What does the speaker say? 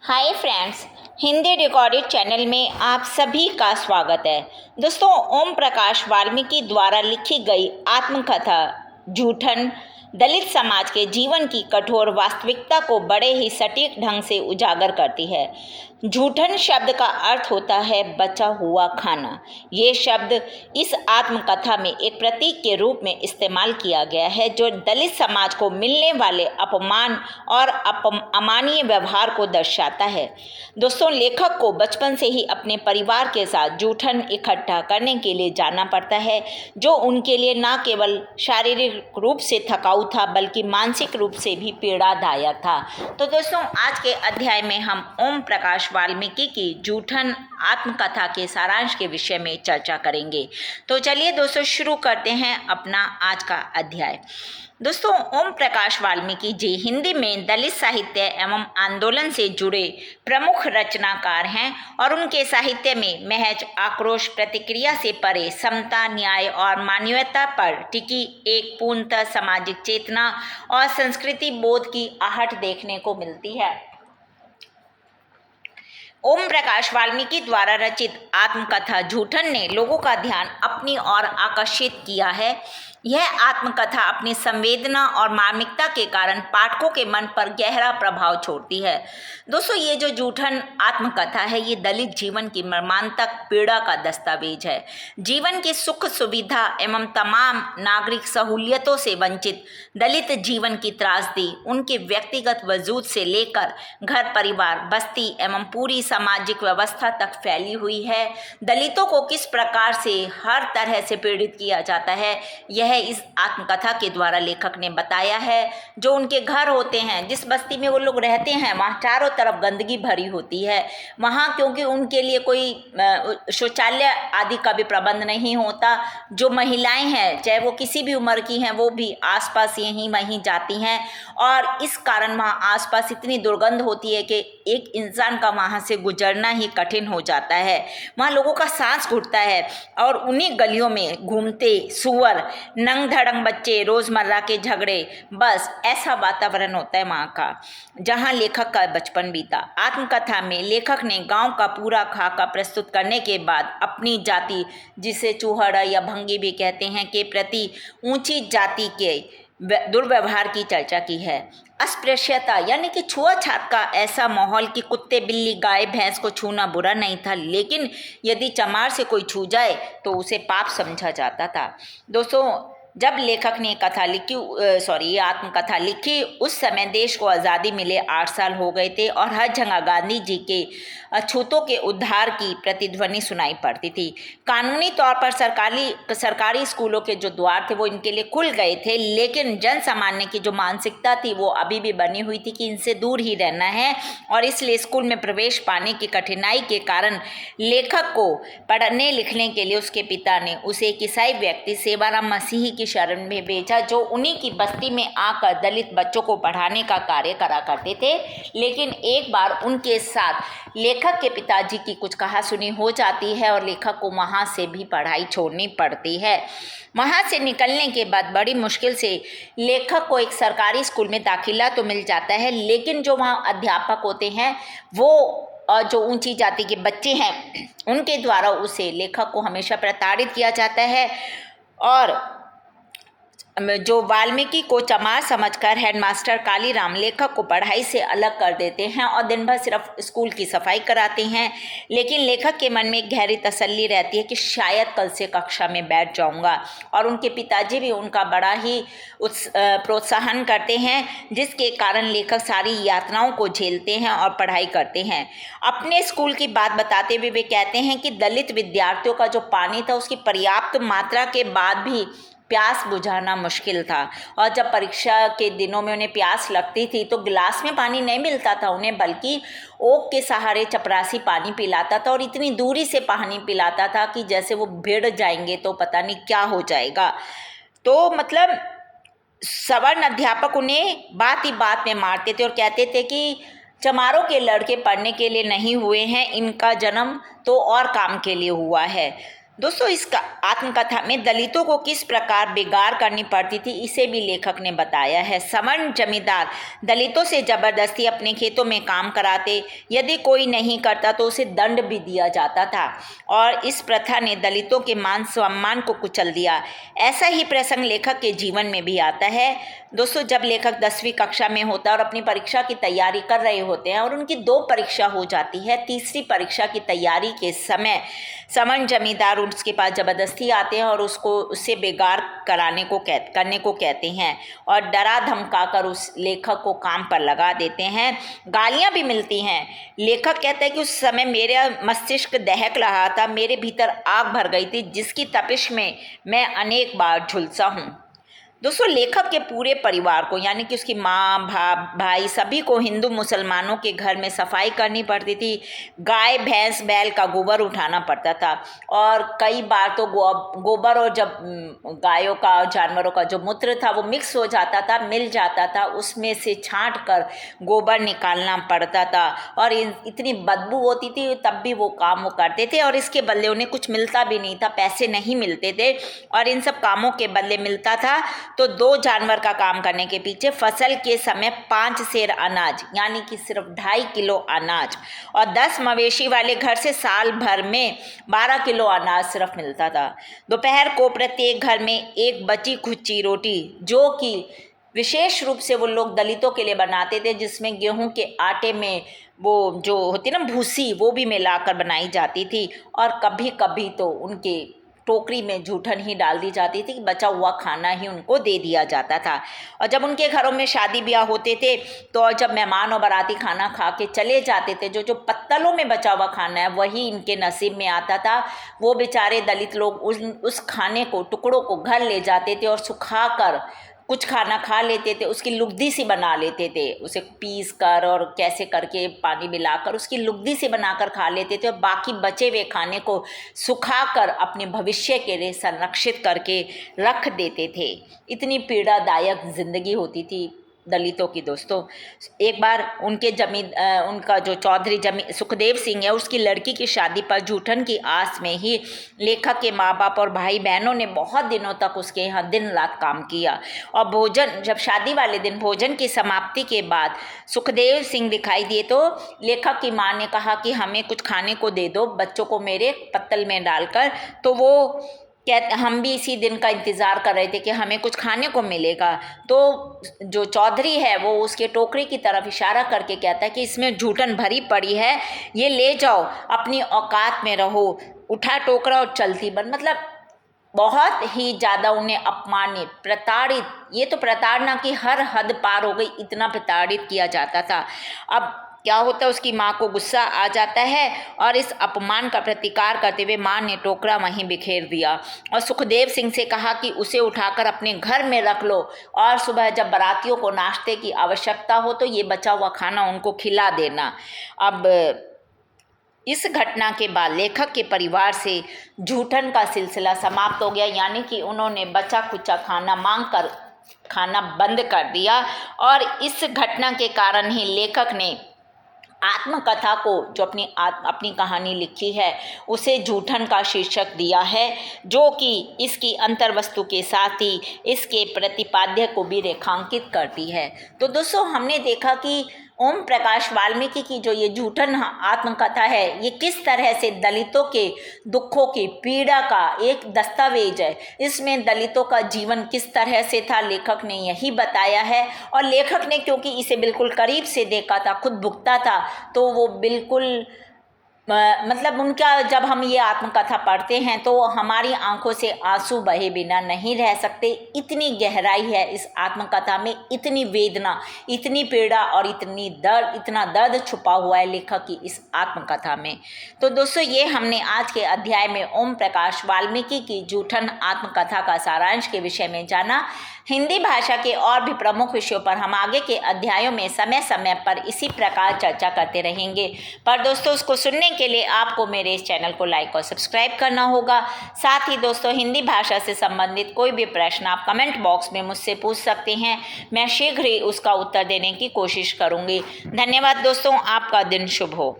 Hi friends, Hindi recorded channel में आप सभी का स्वागत है। दोस्तों, ओम प्रकाश वाल्मीकि द्वारा लिखी गई आत्मकथा जूठन दलित समाज के जीवन की कठोर वास्तविकता को बड़े ही सटीक ढंग से उजागर करती है। जूठन शब्द का अर्थ होता है बचा हुआ खाना। ये शब्द इस आत्मकथा में एक प्रतीक के रूप में इस्तेमाल किया गया है जो दलित समाज को मिलने वाले अपमान और अमानवीय व्यवहार को दर्शाता है। दोस्तों, लेखक को बचपन से ही अपने परिवार के साथ जूठन इकट्ठा करने के लिए जाना पड़ता है, जो उनके लिए न केवल शारीरिक रूप से थकाऊ था बल्कि मानसिक रूप से भी पीड़ादायक था। तो दोस्तों, आज के अध्याय में हम ओम प्रकाश वाल्मीकि की जूठन आत्मकथा के सारांश के विषय में चर्चा करेंगे। तो चलिए दोस्तों, शुरू करते हैं अपना आज का अध्याय। दोस्तों, ओम प्रकाश वाल्मीकि जी हिंदी में दलित साहित्य एवं आंदोलन से जुड़े प्रमुख रचनाकार हैं और उनके साहित्य में महज आक्रोश प्रतिक्रिया से परे समता, न्याय और मानवीयता पर टिकी एक पूर्णतः सामाजिक चेतना और संस्कृति बोध की आहट देखने को मिलती है। ओम प्रकाश वाल्मीकि द्वारा रचित आत्मकथा जूठन ने लोगों का ध्यान अपनी ओर आकर्षित किया है। यह आत्मकथा अपनी संवेदना और मार्मिकता के कारण पाठकों के मन पर गहरा प्रभाव छोड़ती है। दोस्तों, ये जो जूठन आत्मकथा है, ये दलित जीवन की मर्मांतक पीड़ा का दस्तावेज है। जीवन की सुख सुविधा एवं तमाम नागरिक सहूलियतों से वंचित दलित जीवन की त्रासदी उनके व्यक्तिगत वजूद से लेकर घर परिवार, बस्ती एवं पूरी सामाजिक व्यवस्था तक फैली हुई है। दलितों को किस प्रकार से हर तरह से पीड़ित किया जाता है, यह इस आत्मकथा के द्वारा लेखक ने बताया है। जो उनके घर होते हैं, जिस बस्ती में वो लोग रहते हैं, वहाँ चारों तरफ गंदगी भरी होती है। वहाँ क्योंकि उनके लिए कोई शौचालय आदि का भी प्रबंध नहीं होता। जो महिलाएं हैं, चाहे वो किसी भी उम्र की हैं, वो भी आसपास यहीं वहीं जाती हैं और इस कारण वहाँ आसपास इतनी दुर्गंध होती है कि एक इंसान का वहाँ से गुजरना ही कठिन हो जाता है। वहाँ लोगों का सांस घुटता है और उन्हीं गलियों में घूमते सुअर, नंग धड़ंग बच्चे, रोजमर्रा के झगड़े, बस ऐसा वातावरण होता है वहाँ का, जहाँ लेखक का बचपन बीता। आत्मकथा में लेखक ने गांव का पूरा खाका प्रस्तुत करने के बाद अपनी जाति, जिसे चूहड़ या भंगी भी कहते हैं, के प्रति ऊंची जाति के दुर्व्यवहार की चर्चा की है। अस्पृश्यता यानी कि छुआछूत का ऐसा माहौल कि कुत्ते, बिल्ली, गाय, भैंस को छूना बुरा नहीं था, लेकिन यदि चमार से कोई छू जाए तो उसे पाप समझा जाता था। दोस्तों, जब लेखक ने ये आत्मकथा लिखी, उस समय देश को आज़ादी मिले 8 साल हो गए थे और हर जगह गांधी जी के अछूतों के उद्धार की प्रतिध्वनि सुनाई पड़ती थी। कानूनी तौर पर सरकारी स्कूलों के जो द्वार थे वो इनके लिए खुल गए थे, लेकिन जन सामान्य की जो मानसिकता थी वो अभी भी बनी हुई थी कि इनसे दूर ही रहना है और इसलिए स्कूल में प्रवेश पाने की कठिनाई के कारण लेखक को पढ़ने लिखने के लिए उसके पिता ने उसे एक ईसाई व्यक्ति सेवाराम मसीही की शरण में भेजा, जो उन्हीं की बस्ती में आकर दलित बच्चों को पढ़ाने का कार्य करा करते थे। लेकिन एक बार उनके साथ लेखक के पिताजी की कुछ कहासुनी हो जाती है और लेखक को वहाँ से भी पढ़ाई छोड़नी पड़ती है। वहाँ से निकलने के बाद बड़ी मुश्किल से लेखक को एक सरकारी स्कूल में दाखिला तो मिल जाता है, लेकिन जो वहाँ अध्यापक होते हैं वो और जो ऊंची जाति के बच्चे हैं उनके द्वारा उसे लेखक को हमेशा प्रताड़ित किया जाता है और जो वाल्मीकि को चमार समझकर हेडमास्टर कालीराम लेखक को पढ़ाई से अलग कर देते हैं और दिन भर सिर्फ स्कूल की सफाई कराते हैं। लेकिन लेखक के मन में एक गहरी तसल्ली रहती है कि शायद कल से कक्षा में बैठ जाऊंगा, और उनके पिताजी भी उनका बड़ा ही प्रोत्साहन करते हैं, जिसके कारण लेखक सारी यातनाओं को झेलते हैं और पढ़ाई करते हैं। अपने स्कूल की बात बताते हुए वे कहते हैं कि दलित विद्यार्थियों का जो पानी था उसकी पर्याप्त मात्रा के बाद भी प्यास बुझाना मुश्किल था, और जब परीक्षा के दिनों में उन्हें प्यास लगती थी तो गिलास में पानी नहीं मिलता था उन्हें, बल्कि ओक के सहारे चपरासी पानी पिलाता था और इतनी दूरी से पानी पिलाता था कि जैसे वो भिड़ जाएंगे तो पता नहीं क्या हो जाएगा। तो मतलब सवर्ण अध्यापक उन्हें बात ही बात में मारते थे और कहते थे कि चमारों के लड़के पढ़ने के लिए नहीं हुए हैं, इनका जन्म तो और काम के लिए हुआ है। दोस्तों, इस आत्मकथा में दलितों को किस प्रकार बेगार करनी पड़ती थी, इसे भी लेखक ने बताया है। सवर्ण जमींदार दलितों से जबरदस्ती अपने खेतों में काम कराते, यदि कोई नहीं करता तो उसे दंड भी दिया जाता था, और इस प्रथा ने दलितों के मान सम्मान को कुचल दिया। ऐसा ही प्रसंग लेखक के जीवन में भी आता है। दोस्तों, जब लेखक 10वीं कक्षा में होता है और अपनी परीक्षा की तैयारी कर रहे होते हैं और उनकी 2 परीक्षा हो जाती है, तीसरी परीक्षा की तैयारी के समय सवर्ण जमींदार उसके पास जबरदस्ती आते हैं और उससे बेगार करने को कहते हैं और डरा धमका कर उस लेखक को काम पर लगा देते हैं। गालियां भी मिलती हैं। लेखक कहता है कि उस समय मेरा मस्तिष्क दहक रहा था, मेरे भीतर आग भर गई थी, जिसकी तपिश में मैं अनेक बार झुलसा हूँ। दोस्तों, लेखक के पूरे परिवार को, यानी कि उसकी माँ, भाई, सभी को हिंदू मुसलमानों के घर में सफाई करनी पड़ती थी। गाय, भैंस, बैल का गोबर उठाना पड़ता था और कई बार तो गोबर और जब गायों का और जानवरों का जो मूत्र था वो मिक्स हो जाता था, मिल जाता था, उसमें से छांट कर गोबर निकालना पड़ता था और इतनी बदबू होती थी, तब भी वो काम वो करते थे और इसके बदले उन्हें कुछ मिलता भी नहीं था, पैसे नहीं मिलते थे और इन सब कामों के बदले मिलता था तो 2 जानवर का काम करने के पीछे फसल के समय 5 सेर अनाज, यानी कि सिर्फ 2.5 किलो अनाज, और 10 मवेशी वाले घर से साल भर में 12 किलो अनाज सिर्फ मिलता था। दोपहर को प्रत्येक घर में एक बची खुची रोटी, जो कि विशेष रूप से वो लोग दलितों के लिए बनाते थे, जिसमें गेहूं के आटे में वो जो होती ना भूसी, वो भी मिलाकर बनाई जाती थी और कभी कभी तो उनके टोकरी में जूठन ही डाल दी जाती थी कि बचा हुआ खाना ही उनको दे दिया जाता था। और जब उनके घरों में शादी ब्याह होते थे तो और जब मेहमान और बाराती खाना खा के चले जाते थे, जो पत्तलों में बचा हुआ खाना है वही इनके नसीब में आता था। वो बेचारे दलित लोग उस खाने को, टुकड़ों को घर ले जाते थे और सुखा कर कुछ खाना खा लेते थे, उसकी लुगदी सी बना लेते थे, उसे पीस कर और कैसे करके पानी मिलाकर उसकी लुगदी सी बनाकर खा लेते थे और बाकी बचे हुए खाने को सुखाकर अपने भविष्य के लिए संरक्षित करके रख देते थे। इतनी पीड़ादायक जिंदगी होती थी दलितों की। दोस्तों, एक बार उनका जो चौधरी सुखदेव सिंह है, उसकी लड़की की शादी पर जूठन की आस में ही लेखक के माँ बाप और भाई बहनों ने बहुत दिनों तक उसके यहाँ दिन रात काम किया और जब शादी वाले दिन भोजन की समाप्ति के बाद सुखदेव सिंह दिखाई दिए तो लेखक की माँ ने कहा कि हमें कुछ खाने को दे दो बच्चों को मेरे पत्तल में डालकर। तो वो हम भी इसी दिन का इंतज़ार कर रहे थे कि हमें कुछ खाने को मिलेगा। तो जो चौधरी है वो उसके टोकरी की तरफ इशारा करके कहता है कि इसमें जूठन भरी पड़ी है, ये ले जाओ, अपनी औकात में रहो, उठा टोकरा और चलती बन। मतलब बहुत ही ज़्यादा उन्हें अपमानित, प्रताड़ित, ये तो प्रताड़ना की हर हद पार हो गई, इतना प्रताड़ित किया जाता था। अब क्या होता है, उसकी माँ को गुस्सा आ जाता है और इस अपमान का प्रतिकार करते हुए माँ ने टोकरा वहीं बिखेर दिया और सुखदेव सिंह से कहा कि उसे उठाकर अपने घर में रख लो और सुबह जब बारातियों को नाश्ते की आवश्यकता हो तो ये बचा हुआ खाना उनको खिला देना। अब इस घटना के बाद लेखक के परिवार से जूठन का सिलसिला समाप्त हो गया, यानी कि उन्होंने बचा खुचा खाना मांग कर खाना बंद कर दिया और इस घटना के कारण ही लेखक ने आत्मकथा को, जो अपनी कहानी लिखी है, उसे जूठन का शीर्षक दिया है, जो कि इसकी अंतर्वस्तु के साथ ही इसके प्रतिपाद्य को भी रेखांकित करती है। तो दोस्तों, हमने देखा कि ओम प्रकाश वाल्मीकि की जो ये जूठन आत्मकथा है, ये किस तरह से दलितों के दुखों की पीड़ा का एक दस्तावेज है। इसमें दलितों का जीवन किस तरह से था, लेखक ने यही बताया है। और लेखक ने क्योंकि इसे बिल्कुल करीब से देखा था, खुद भुगता था, तो वो बिल्कुल मतलब उनका, जब हम ये आत्मकथा पढ़ते हैं तो हमारी आंखों से आंसू बहे बिना नहीं रह सकते। इतनी गहराई है इस आत्मकथा में, इतनी वेदना, इतनी पीड़ा और इतना दर्द छुपा हुआ है लेखक की इस आत्मकथा में। तो दोस्तों, ये हमने आज के अध्याय में ओम प्रकाश वाल्मीकि की जूठन आत्मकथा का सारांश के विषय में जाना। हिंदी भाषा के और भी प्रमुख विषयों पर हम आगे के अध्यायों में समय समय पर इसी प्रकार चर्चा करते रहेंगे। पर दोस्तों, उसको सुनने के लिए आपको मेरे इस चैनल को लाइक और सब्सक्राइब करना होगा। साथ ही दोस्तों, हिंदी भाषा से संबंधित कोई भी प्रश्न आप कमेंट बॉक्स में मुझसे पूछ सकते हैं, मैं शीघ्र ही उसका उत्तर देने की कोशिश करूँगी। धन्यवाद दोस्तों, आपका दिन शुभ हो।